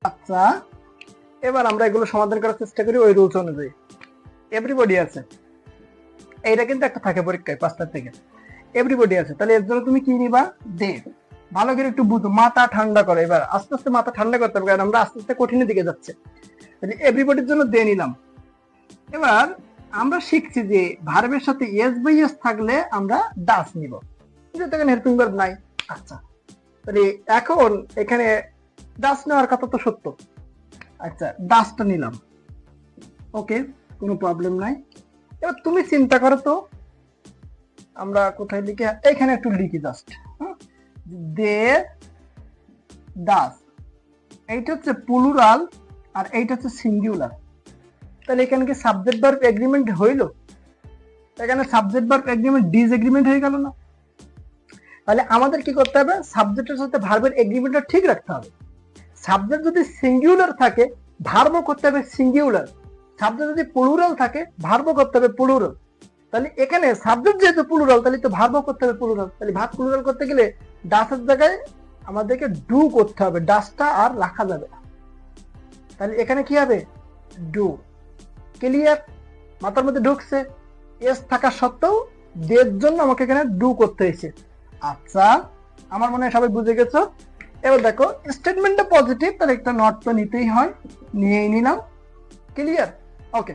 আচ্ছা, এবার আমরা এগুলো সমাধান করার চেষ্টা করি ওই রুলস অনুযায়ী। এভরিবডি আছে, এইটা কিন্তু একটা থাকে পরীক্ষায় 5টার থেকে। এভরিবডি আছে, তাহলে এর জন্য তুমি কি নিবা? দে। ভালো করে একটু বুঝো, মাথা ঠান্ডা করো। এবার আস্তে আস্তে মাথা ঠান্ডা করতে হবে, কারণ আমরা আস্তে আস্তে কঠিনের দিকে যাচ্ছে। তাহলে এভরিবডির জন্য দে নিলাম। এবার আমরা শিখছি যে ভার্বের সাথে এস বাই এস থাকলে আমরা ডাস নিব, যেহেতু এখানে হেল্পিং ভার্ব নাই। আচ্ছা, তাহলে এখন এখানে ডাস নেওয়ার কথা তো সত্য। আচ্ছা, ডাসটা নিলাম, ওকে, কোনো প্রবলেম নাই। এবার তুমি চিন্তা করো তো, আমরা কোথায় লিখি? এখানে একটু লিখি জাস্ট, দে ডাস। এইটা হচ্ছে প্লুরাল আর এইটা হচ্ছে সিঙ্গুলার। তাহলে এখানে কি সাবজেক্ট ভার্ব এগ্রিমেন্ট হইলো? এখানে সাবজেক্ট ভার্ব এগ্রিমেন্ট ডিসএগ্রিমেন্ট হয়ে গেল না? তাহলে আমাদের কি করতে হবে? সাবজেক্টের সাথে ভার্বের এগ্রিমেন্টটা ঠিক রাখতে হবে। সাবজেক্ট যদি সিঙ্গুলার থাকে, ভার্বও করতে হবে সিঙ্গুলার। সাবজেক্ট যদি প্লুরাল থাকে, ভার্বও করতে হবে প্লুরাল। তাহলে এখানে সাবজেক্ট যেহেতু প্লুরাল, তাহলে তো ভার্বও করতে হবে প্লুরাল। তাহলে ভার্ব প্লুরাল করতে গেলে ডাসের জায়গায় আমাদেরকে ডু করতে হবে, ডাসটা আর রাখা যাবে না। তাহলে এখানে কি হবে? ডু। ক্লিয়ার? মাথার মধ্যে ঢুকছে? এস থাকা সত্ত্বেও দের জন্য আমাকে এখানে ডু করতে হয়েছে। আচ্ছা, আমার মনে হয় সবাই বুঝে গেছো। এবার দেখো, স্টেটমেন্টটা পজিটিভ, তাহলে একটা নট তো নিতেই হয়, নিয়েই নিলাম। ক্লিয়ার? ওকে।